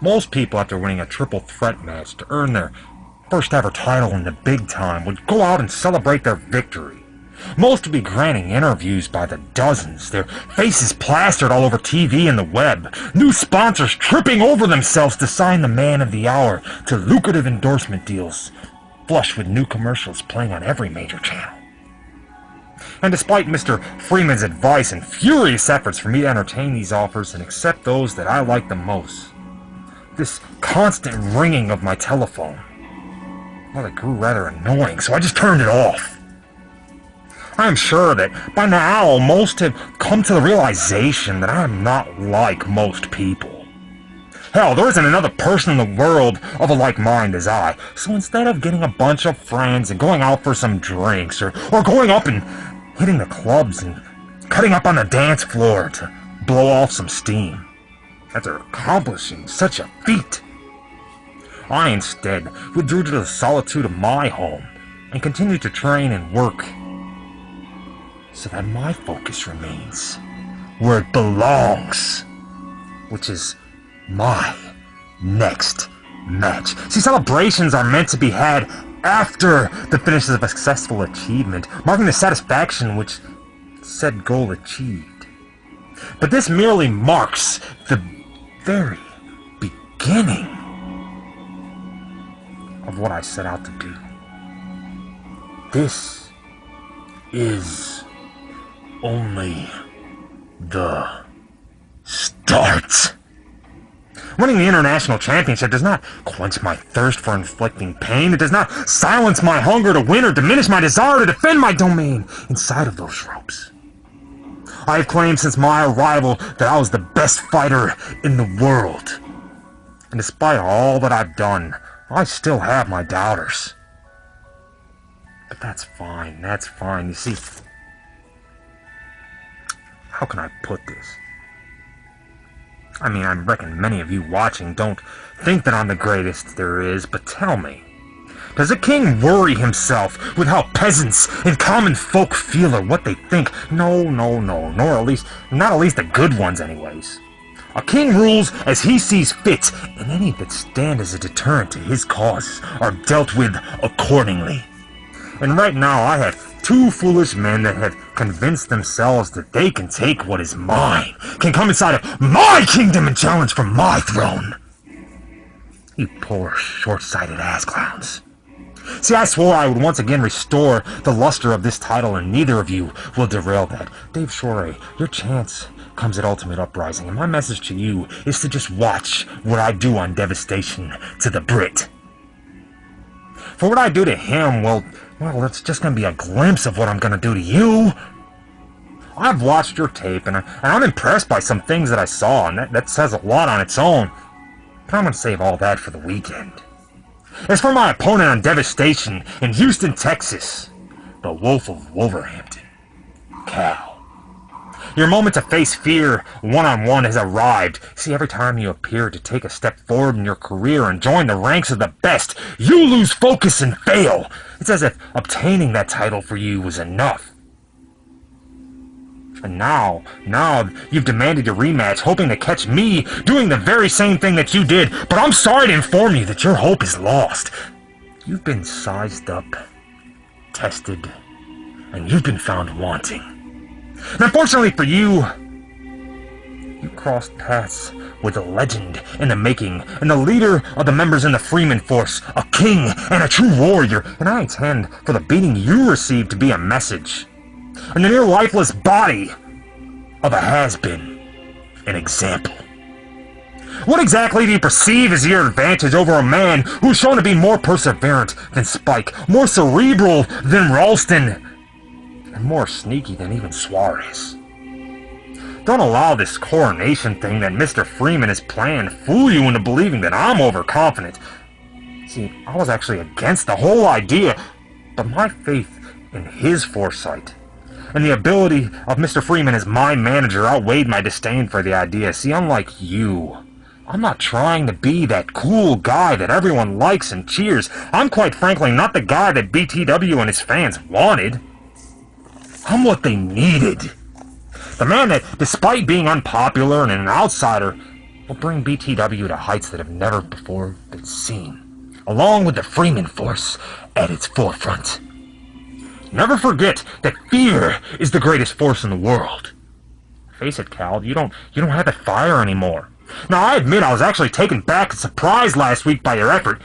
Most people, after winning a triple threat match to earn their first ever title in the big time, would go out and celebrate their victory. Most would be granting interviews by the dozens, their faces plastered all over TV and the web, new sponsors tripping over themselves to sign the man of the hour to lucrative endorsement deals, flush with new commercials playing on every major channel. And despite Mr. Freeman's advice and furious efforts for me to entertain these offers and accept those that I like the most, this constant ringing of my telephone, well, it grew rather annoying, so I just turned it off. I am sure that by now most have come to the realization that I am not like most people. Hell, there isn't another person in the world of a like mind as I, so instead of getting a bunch of friends and going out for some drinks, or going up and hitting the clubs and cutting up on the dance floor to blow off some steam, after accomplishing such a feat, I instead withdrew to the solitude of my home and continued to train and work so that my focus remains where it belongs, which is my next match. See, celebrations are meant to be had after the finish of a successful achievement, marking the satisfaction which said goal achieved. But this merely marks the very beginning of what I set out to do. This is only the start. Winning the International Championship does not quench my thirst for inflicting pain. It does not silence my hunger to win or diminish my desire to defend my domain inside of those ropes. I have claimed since my arrival that I was the best fighter in the world. And despite all that I've done, I still have my doubters. But that's fine, You see, how can I put this? I mean, I reckon many of you watching don't think that I'm the greatest there is, but tell me, does a king worry himself with how peasants and common folk feel or what they think? No, nor at least, not at least the good ones anyways. A king rules as he sees fit, and any that stand as a deterrent to his cause are dealt with accordingly. And right now I have two foolish men that have convinced themselves that they can take what is mine, can come inside of my kingdom and challenge for my throne. You poor, short-sighted ass clowns. See, I swore I would once again restore the luster of this title, and neither of you will derail that. Dave Shorey, your chance comes at Ultimate Uprising, and my message to you is to just watch what I do on Devastation to the Brit. For what I do to him, well, it's just going to be a glimpse of what I'm going to do to you. I've watched your tape, and I'm impressed by some things that I saw, and that says a lot on its own. But I'm going to save all that for the weekend. As for my opponent on Devastation in Houston, Texas, the Wolf of Wolverhampton, Cal. Your moment to face fear one-on-one has arrived. See, every time you appear to take a step forward in your career and join the ranks of the best, you lose focus and fail. It's as if obtaining that title for you was enough. And now you've demanded your rematch, hoping to catch me doing the very same thing that you did. But I'm sorry to inform you that your hope is lost. You've been sized up, tested, and you've been found wanting. And unfortunately for you, you crossed paths with a legend in the making, and the leader of the members in the Freeman Force, a king and a true warrior, and I intend for the beating you received to be a message, and the near lifeless body of a has-been, an example. What exactly do you perceive as your advantage over a man who's shown to be more perseverant than Spike, more cerebral than Ralston, and more sneaky than even Suarez? Don't allow this coronation thing that Mr. Freeman has planned fool you into believing that I'm overconfident. See, I was actually against the whole idea, but my faith in his foresight and the ability of Mr. Freeman as my manager outweighed my disdain for the idea. See, unlike you, I'm not trying to be that cool guy that everyone likes and cheers. I'm quite frankly not the guy that BTW and his fans wanted. I'm what they needed. The man that, despite being unpopular and an outsider, will bring BTW to heights that have never before been seen, along with the Freeman Force at its forefront. Never forget that fear is the greatest force in the world. Face it, Cal, you don't have that fire anymore. Now, I admit I was actually taken back and surprised last week by your effort,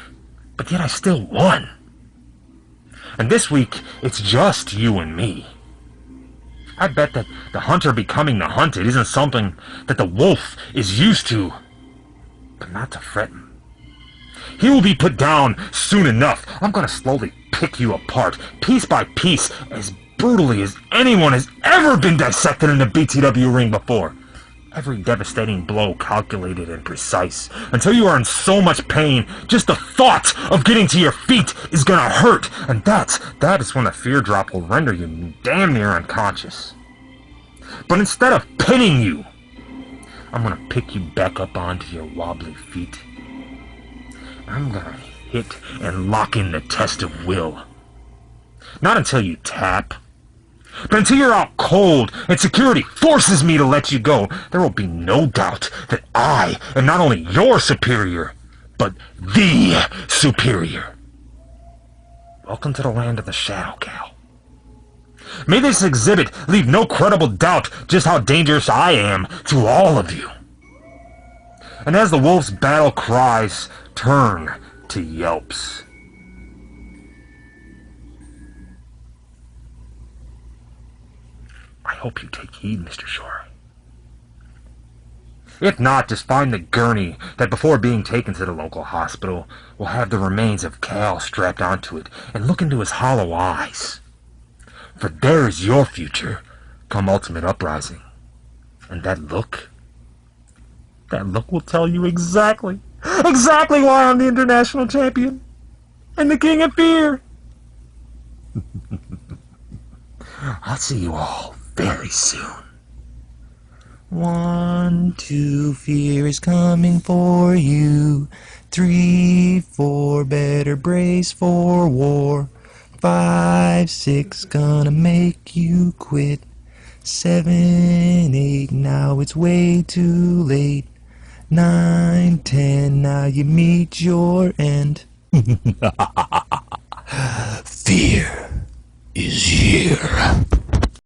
but yet I still won. And this week, it's just you and me. I bet that the hunter becoming the hunted isn't something that the wolf is used to, but not to threaten. He will be put down soon enough. I'm gonna slowly pick you apart, piece by piece, as brutally as anyone has ever been dissected in the BTW ring before. Every devastating blow calculated and precise, until you are in so much pain, just the thought of getting to your feet is gonna hurt, and that is when a fear drop will render you damn near unconscious. But instead of pinning you, I'm gonna pick you back up onto your wobbly feet. I'm gonna hit and lock in the test of will. Not until you tap, but until you're out cold and security forces me to let you go. There will be no doubt that I am not only your superior, but the superior. Welcome to the land of the shadow, Cal. May this exhibit leave no credible doubt just how dangerous I am to all of you. And as the wolf's battle cries turn to yelps, I hope you take heed, Mr. Shore. If not, just find the gurney that before being taken to the local hospital will have the remains of Cal strapped onto it, and look into his hollow eyes. For there is your future come ultimate uprising. And that look will tell you exactly why I'm the international champion and the king of fear. I'll see you all very soon. 1, 2, fear is coming for you. 3, 4, better brace for war. 5, 6, gonna make you quit. 7, 8, now it's way too late. 9, 10, now you meet your end. Fear is here.